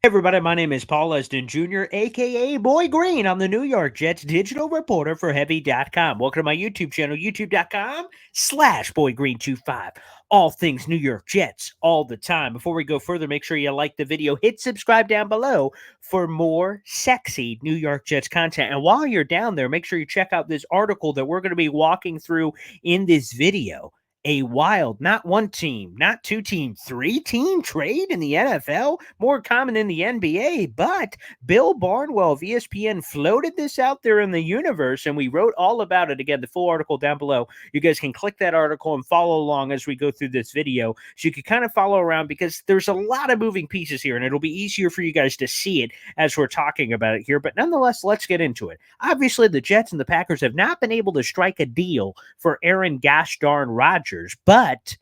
Everybody, my name is Paul Eston Jr., aka Boy Green. I'm the New York Jets digital reporter for Heavy.com. Welcome to my YouTube channel, youtube.com/BoyGreen25. All things New York Jets all the time. Before we go further, make sure you like the video, hit subscribe down below for more sexy New York Jets content. And while you're down there, make sure you check out this article that we're going to be walking through in this video. A wild, not one team, not two team, three-team trade in the NFL, more common in the NBA. But Bill Barnwell of ESPN floated this out there in the universe, and we wrote all about it. Again, the full article down below. You guys can click that article and follow along as we go through this video, so you can kind of follow around because there's a lot of moving pieces here, and it'll be easier for you guys to see it as we're talking about it here. But nonetheless, let's get into it. Obviously, the Jets and the Packers have not been able to strike a deal for Aaron gosh darn Rodgers. But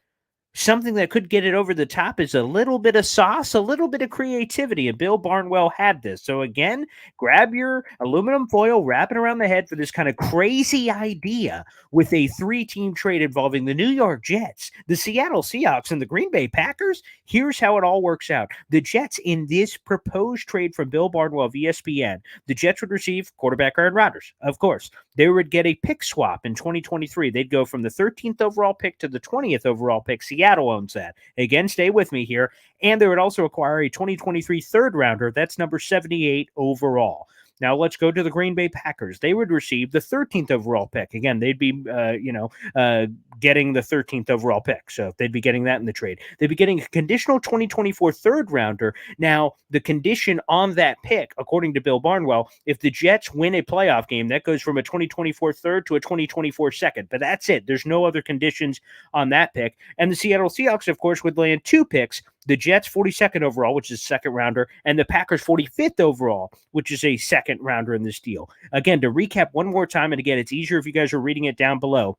something that could get it over the top is a little bit of sauce, a little bit of creativity, and Bill Barnwell had this. So again, grab your aluminum foil, wrap it around the head for this kind of crazy idea with a three-team trade involving the New York Jets, the Seattle Seahawks, and the Green Bay Packers. Here's how it all works out. The Jets, in this proposed trade from Bill Barnwell of ESPN, the Jets would receive quarterback Aaron Rodgers, of course. They would get a pick swap in 2023. They'd go from the 13th overall pick to the 20th overall pick. Seattle owns that. Again, stay with me here. And they would also acquire a 2023 third rounder. That's number 78 overall. Now let's go to the Green Bay Packers. They would receive the 13th overall pick. Again, they'd be, getting the 13th overall pick. So they'd be getting that in the trade. They'd be getting a conditional 2024 third rounder. Now, the condition on that pick, according to Bill Barnwell, if the Jets win a playoff game, that goes from a 2024 third to a 2024 second. But that's it. There's no other conditions on that pick. And the Seattle Seahawks, of course, would land two picks. The Jets 42nd overall, which is a second rounder, and the Packers 45th overall, which is a second rounder in this deal. Again, to recap one more time, and again, it's easier if you guys are reading it down below.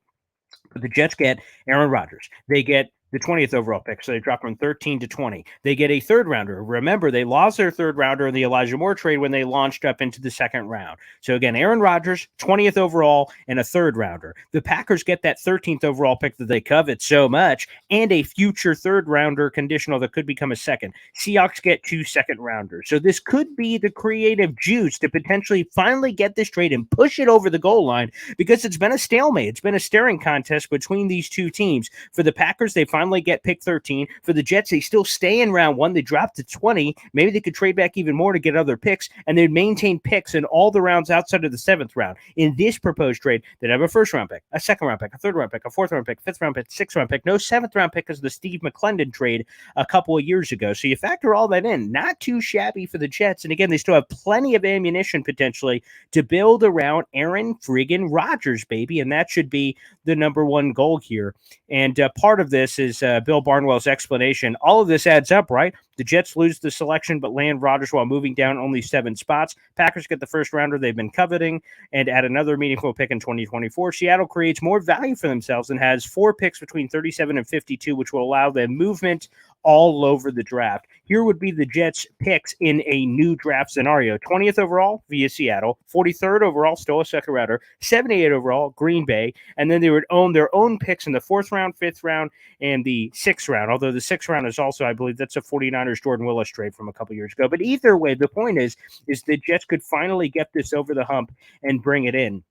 But the Jets get Aaron Rodgers. They get the 20th overall pick, so they drop from 13 to 20. They get a third rounder. Remember, they lost their third rounder in the Elijah Moore trade when they launched up into the second round. So again, Aaron Rodgers, 20th overall, and a third rounder. The Packers get that 13th overall pick that they covet so much, and a future third rounder conditional that could become a second. Seahawks get two second rounders. So this could be the creative juice to potentially finally get this trade and push it over the goal line, because it's been a stalemate. It's been a staring contest between these two teams. For the Packers, they finally get pick 13. For the Jets, they still stay in round one. They drop to 20. Maybe they could trade back even more to get other picks, and they'd maintain picks in all the rounds outside of the seventh round. In this proposed trade, they'd have a first round pick, a second round pick, a third round pick, a fourth round pick, fifth round pick, sixth round pick. No seventh round pick as the Steve McClendon trade a couple of years ago. So you factor all that in. Not too shabby for the Jets. And again, they still have plenty of ammunition potentially to build around Aaron friggin' Rodgers, baby. And that should be the number one goal here. And part of this is Bill Barnwell's explanation. All of this adds up, right? The Jets lose the selection but land Rodgers while moving down only 7 spots. Packers get the first rounder they've been coveting and add another meaningful pick in 2024. Seattle creates more value for themselves and has 4 picks between 37 and 52, which will allow them movement all over the draft. Here would be the Jets' picks in a new draft scenario. 20th overall via Seattle, 43rd overall, still a second rounder, 78 overall, Green Bay, and then they would own their own picks in the 4th round, 5th round, and the 6th round, although the 6th round is also, I believe, that's a 49ers Jordan Willis trade from a couple years ago. But either way, the point is the Jets could finally get this over the hump and bring it in.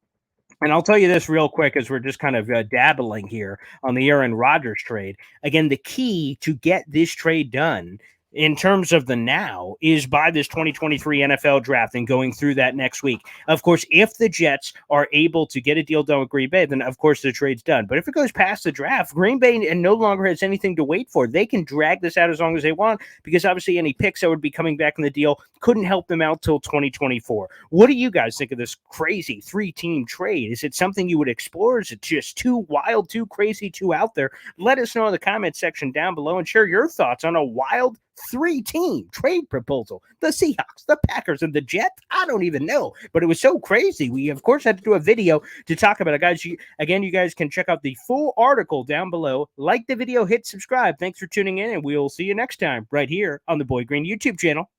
And I'll tell you this real quick as we're just kind of dabbling here on the Aaron Rodgers trade. Again, the key to get this trade done in terms of the now is by this 2023 NFL draft and going through that next week. Of course, if the Jets are able to get a deal done with Green Bay, then of course the trade's done. But if it goes past the draft, Green Bay no longer has anything to wait for. They can drag this out as long as they want, because obviously any picks that would be coming back in the deal couldn't help them out till 2024. What do you guys think of this crazy 3-team trade? Is it something you would explore? Is it just too wild, too crazy, too out there? Let us know in the comment section down below and share your thoughts on a wild 3-team trade proposal. The Seahawks, the Packers, and the Jets. I don't even know, but it was so crazy. We, of course, had to do a video to talk about it. Guys, you guys can check out the full article down below. Like the video, hit subscribe. Thanks for tuning in, and we'll see you next time right here on the Boy Green YouTube channel.